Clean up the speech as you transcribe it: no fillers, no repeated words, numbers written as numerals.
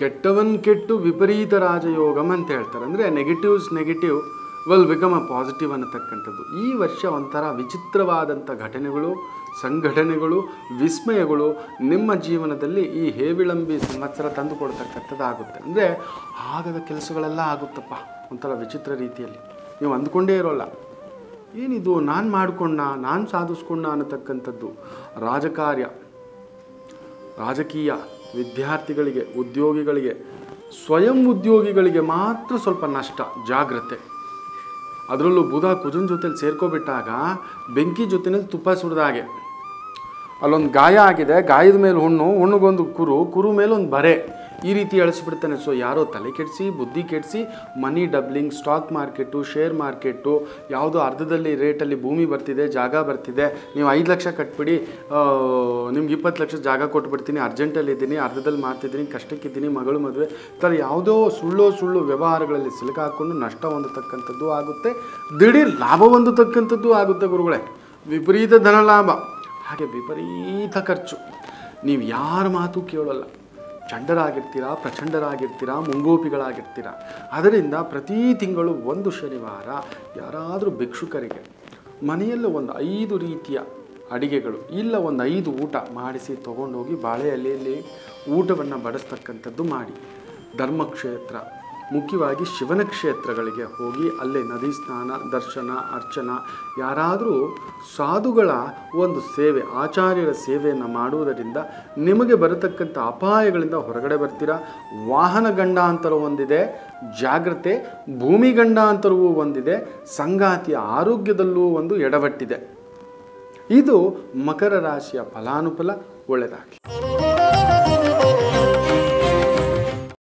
ಕೆಟ್ಟವನ್ ಕೆಟ್ಟು ವಿಪರೀತ ರಾಜಯೋಗಮ್ ಅಂತ ಹೇಳ್ತಾರೆ. ಅಂದರೆ negative will become a positive ಅನ್ನತಕ್ಕಂಥದ್ದು. ಈ ವರ್ಷ ಒಂಥರ ವಿಚಿತ್ರವಾದಂಥ ಘಟನೆಗಳು, ಸಂಘಟನೆಗಳು, ವಿಸ್ಮಯಗಳು ನಿಮ್ಮ ಜೀವನದಲ್ಲಿ ಈ ಹೇವಿಳಂಬಿ ಸಂವತ್ಸರ ತಂದು ಕೊಡ್ತಕ್ಕಂಥದ್ದಾಗುತ್ತೆ. ಅಂದರೆ ಆಗದ ಕೆಲಸಗಳೆಲ್ಲ ಆಗುತ್ತಪ್ಪ ಒಂಥರ ವಿಚಿತ್ರ ರೀತಿಯಲ್ಲಿ. ನೀವು ಅಂದ್ಕೊಂಡೇ ಇರೋಲ್ಲ, ಏನಿದು ನಾನು ಮಾಡಿಕೊಂಡ, ನಾನು ಸಾಧಿಸ್ಕೊಂಡ ಅನ್ನತಕ್ಕಂಥದ್ದು. ರಾಜಕೀಯ ವಿದ್ಯಾರ್ಥಿಗಳಿಗೆ, ಉದ್ಯೋಗಿಗಳಿಗೆ, ಸ್ವಯಂ ಉದ್ಯೋಗಿಗಳಿಗೆ ಮಾತ್ರ ಸ್ವಲ್ಪ ನಷ್ಟ, ಜಾಗ್ರತೆ. ಅದರಲ್ಲೂ ಬುಧ ಕುಜನ ಜೊತೆಲಿ ಸೇರ್ಕೊಬಿಟ್ಟಾಗ ಬೆಂಕಿ ಜೊತೆಯಲ್ಲಿ ತುಪ್ಪ ಸುರಿದಾಗೆ. ಅಲ್ಲೊಂದು ಗಾಯ ಆಗಿದೆ, ಗಾಯದ ಮೇಲೆ ಹುಣ್ಣುಗೊಂದು ಕುರು ಮೇಲೆ ಒಂದು ಬರೆ, ಈ ರೀತಿ ಎಳಿಸ್ಬಿಡ್ತಾನೆ. ಸೊ ಯಾರೋ ತಲೆ ಕೆಡಿಸಿ, ಬುದ್ಧಿ ಕೆಡಿಸಿ, money doubling, stock market, share market, ಯಾವುದೋ ಅರ್ಧದಲ್ಲಿ ರೇಟಲ್ಲಿ ಭೂಮಿ ಬರ್ತಿದೆ, ಜಾಗ ಬರ್ತಿದೆ, ನೀವು 5 ಲಕ್ಷ ಕಟ್ಬಿಡಿ, ನಿಮ್ಗೆ 20 ಲಕ್ಷ ಜಾಗ ಕೊಟ್ಬಿಡ್ತೀನಿ, ಅರ್ಜೆಂಟಲ್ಲಿ ಇದ್ದೀನಿ, ಅರ್ಧದಲ್ಲಿ ಮಾಡ್ತಿದ್ದೀನಿ, ಕಷ್ಟಕ್ಕಿದ್ದೀನಿ, ಮಗಳು ಮದುವೆ, ಥರ ಯಾವುದೋ ಸುಳ್ಳು ವ್ಯವಹಾರಗಳಲ್ಲಿ ಸಿಲುಕಾಕೊಂಡು ನಷ್ಟ ಹೊಂದತಕ್ಕಂಥದ್ದು ಆಗುತ್ತೆ. ದಿಢೀರ್ ಲಾಭ ಹೊಂದತಕ್ಕಂಥದ್ದು ಆಗುತ್ತೆ ಗುರುಗಳೇ. ವಿಪರೀತ ಧನ ಲಾಭ, ಹಾಗೆ ವಿಪರೀತ ಖರ್ಚು. ನೀವು ಯಾರ ಮಾತು ಕೇಳೋಲ್ಲ, ಚಂಡರಾಗಿರ್ತೀರಾ, ಪ್ರಚಂಡರಾಗಿರ್ತೀರಾ, ಮುಂಗೋಪಿಗಳಾಗಿರ್ತೀರಾ. ಅದರಿಂದ ಪ್ರತಿ ತಿಂಗಳು ಒಂದು ಶನಿವಾರ ಯಾರಾದರೂ ಭಿಕ್ಷುಕರಿಗೆ ಮನೆಯಲ್ಲೇ ಒಂದು 5 ರೀತಿಯ ಅಡಿಗೆಗಳು, ಇಲ್ಲ ಒಂದು 5 ಊಟ ಮಾಡಿಸಿ ತೊಗೊಂಡೋಗಿ ಬಾಳೆ ಎಲೆಯಲ್ಲಿ ಊಟವನ್ನು ಬಡಿಸ್ತಕ್ಕಂಥದ್ದು ಮಾಡಿ. ಧರ್ಮಕ್ಷೇತ್ರ, ಮುಖ್ಯವಾಗಿ ಶಿವನ ಕ್ಷೇತ್ರಗಳಿಗೆ ಹೋಗಿ ಅಲ್ಲೇ ನದಿ ಸ್ನಾನ, ದರ್ಶನ, ಅರ್ಚನ, ಯಾರಾದರೂ ಸಾಧುಗಳ ಒಂದು ಸೇವೆ, ಆಚಾರ್ಯರ ಸೇವೆಯನ್ನು ಮಾಡುವುದರಿಂದ ನಿಮಗೆ ಬರತಕ್ಕಂಥ ಅಪಾಯಗಳಿಂದ ಹೊರಗಡೆ ಬರ್ತೀರಾ. ವಾಹನ ಗಂಡಾಂತರ ಹೊಂದಿದೆ, ಜಾಗ್ರತೆ. ಭೂಮಿ ಗಂಡಾಂತರವೂ ಹೊಂದಿದೆ, ಸಂಗಾತಿಯ ಆರೋಗ್ಯದಲ್ಲೂ ಒಂದು ಎಡವಟ್ಟಿದೆ. ಇದು ಮಕರ ರಾಶಿಯ ಫಲಾನುಫಲ. ಒಳ್ಳೆಯದಾಗಲಿ.